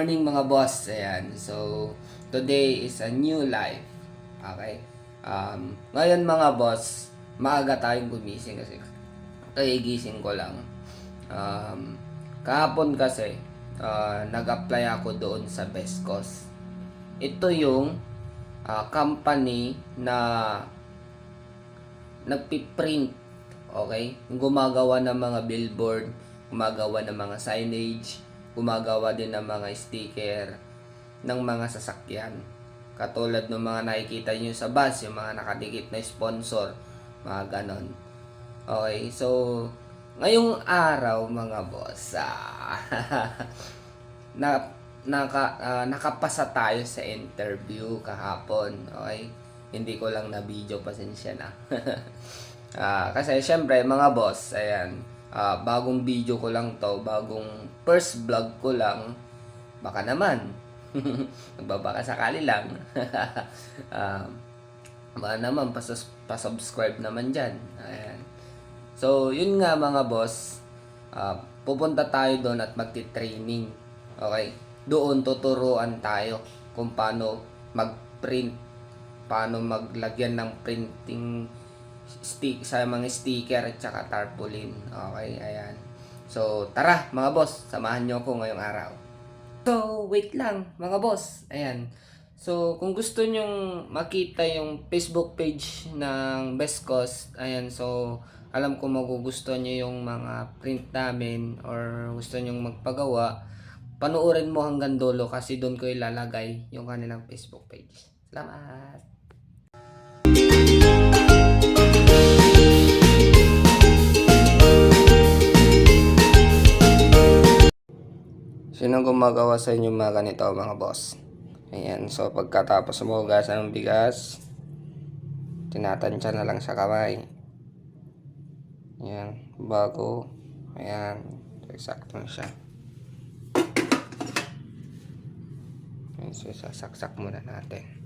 morning mga boss. Ayan. So, today is a new life. Okay? Ngayon mga boss, maaga tayong gumising kasi gising ko lang. Kahapon kasi, nag-apply ako doon sa Best Cost. Ito yung company na nagpiprint, okay? Gumagawa ng mga billboard, gumagawa ng mga signage, gumagawa din ng mga sticker ng mga sasakyan. Katulad ng mga nakikita nyo sa bus, yung mga nakadikit na sponsor, mga ganon. Okay, so ngayong araw mga boss, nakapasa tayo sa interview kahapon. Okay, hindi ko lang na video, pasensya na. Kasi syempre mga boss, ayan, bagong video ko lang to, bagong first vlog ko lang, baka naman nagbabaka sakali lang. Baka naman pa-subscribe naman dyan. Ayan. So yun nga mga boss, pupunta tayo doon at magti-training. Okay, doon tuturuan tayo kung paano mag-print, paano maglagyan ng printing sa mga sticker at saka tarpaulin. Okay, ayan. So, tara mga boss, samahan nyo ako ngayong araw. So, wait lang mga boss. Ayan. So, kung gusto nyong makita yung Facebook page ng Best Cost, ayan, so, alam ko magugustuhan nyo yung mga print namin or gusto nyong magpagawa, panoorin mo hanggang dulo kasi doon ko ilalagay yung kanilang Facebook page. Salamat! Sino gumagawa sa inyo mga ganito mga boss? Ayan, so pagkatapos mo hugasan ng bigas, tinatansya na lang sa kamay. Ayan, bago, ayan, eksakto na siya. Ayan, so sasaksak muna natin.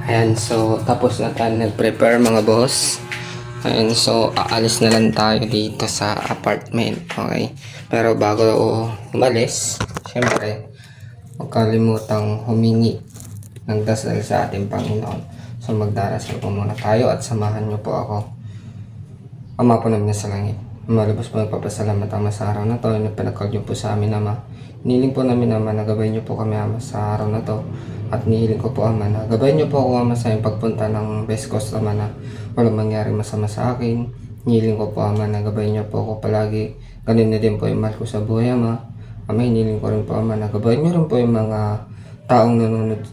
Ayan, so tapos na tayo nag-prepare mga boss. Ayan, so aalis na lang tayo dito sa apartment. Okay, pero bago umalis, syempre huwag kalimutang humingi ng dasal sa ating Panginoon. So magdarasal po muna tayo at samahan niyo po ako. Ama po namin sa langit, malubos po nagpapasalamat Ama sa araw na to na pinagkal niyo po sa amin Ama. Niling po namin Ama na gabay niyo po kami Ama sa araw na to. At nihiling ko po Ama na gabayan niyo po ako Ama sa pagpunta ng Best Cost Ama na walang mangyari masama sa akin. Nihiling ko po Ama na gabayan niyo po ako palagi. Ganun na din po yung mahal ko sa buhay Ama. Ama, hiniling ko rin po Ama na gabayan niyo rin po yung mga taong nanonood,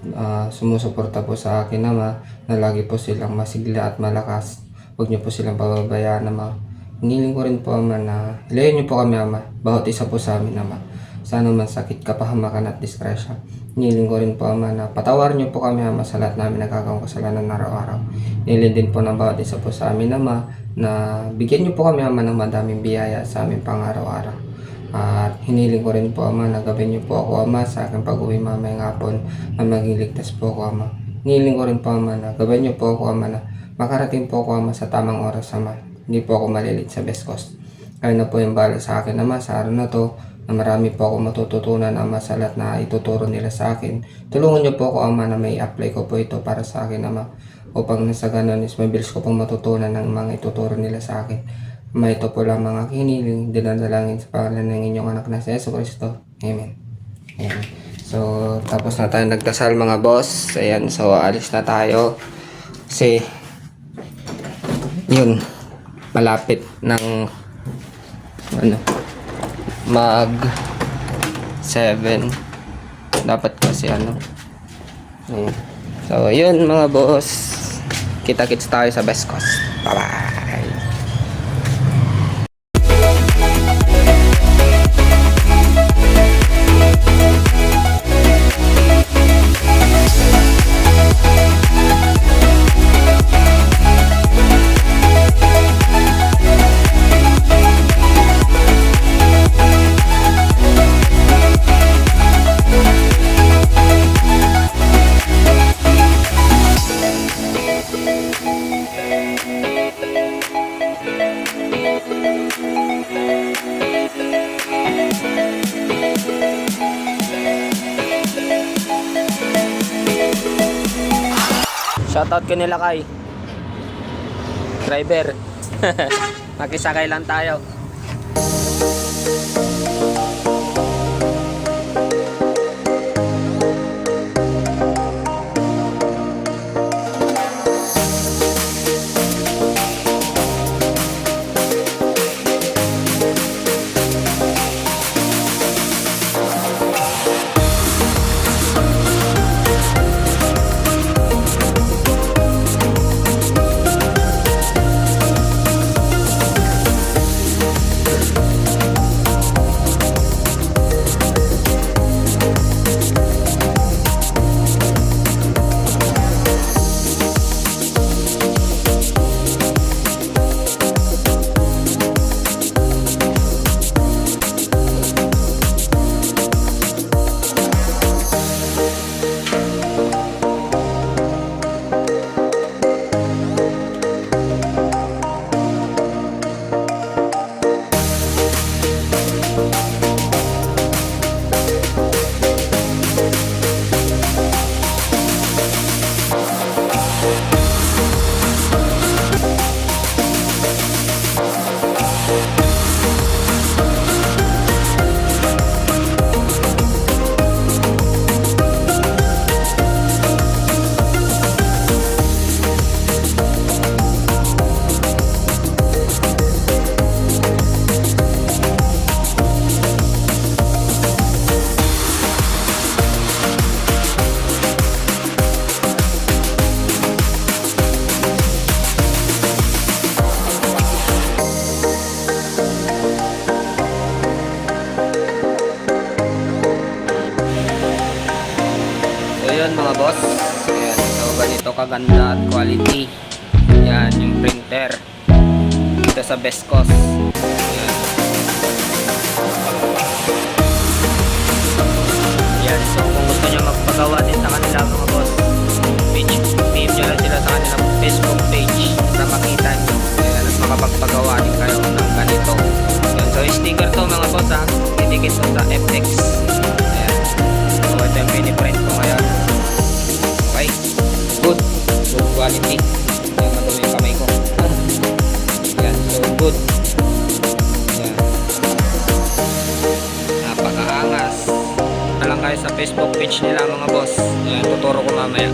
sumusuporta po sa akin Ama, na lagi po silang masigla at malakas. Huwag niyo po silang pababayaan Ama. Hiniling ko rin po Ama na hilayan niyo po kami Ama, bawat isa po sa amin Ama, sa anumang sakit, kapahamakan at disgrasya. Hiniling ko rin po Ama na patawarin niyo po kami Ama sa lahat namin nagkakawang kasalanan araw-araw. Hiniling din po ng bawat isa po sa amin Ama na bigyan niyo po kami Ama ng madaming biyaya sa aming pang-araw-araw. At hiniling ko rin po Ama na gabayan niyo po ako Ama sa aking pag-uwi mamayang hapon na maging ligtas po ako Ama. Hiniling ko rin po Ama na gabayan niyo po ako Ama na makarating po ako Ama sa tamang oras Ama. Hindi po ako malilit sa Best Cost. Kaya na po yung bala sa akin Ama sa araw na to, na marami po ako matututunan Ama sa lahat na ituturo nila sa akin. Tulungan niyo po ako Ama na may apply ko po ito para sa akin Ama. upang sa ganun is mabilis ko pong matutunan ng mga ituturo nila sa akin. May ito po lang mga hiniling, dinadalangin sa pangalan ng inyong anak na si Yesu Cristo. Amen. Ayan. So, tapos na tayo nagdasal mga boss. Ayan, so alis na tayo. Kasi, yun, malapit ng, mag 7. Dapat kasi Ayan. So, yun mga boss. Kita-kits tayo sa Best Coast. Bye-bye! Shoutout ko nila kay driver. Makisakay lang tayo. Yun mga boss, ayan, so ganito kaganda at quality. Yan yung printer dito sa Best Coast. Ayan. Yan, so kung gusto nyo magpagawa din sa kanila mga boss, PM nyo lang sila sa kanilang Facebook page para makita nyo. Ayan, at makapagpagawa din kayo ng ganito. Yan, so sticker to mga boss ha, didikit to sa FX. Ayan, so ito yung piniprint ko ngayon. Okay, good quality. Yan, madumi yung kamay ko. Yan, so good. Yan, napakaangas. Na lang kayo sa Facebook page nila mga boss. Yan, tuturo ko mamaya.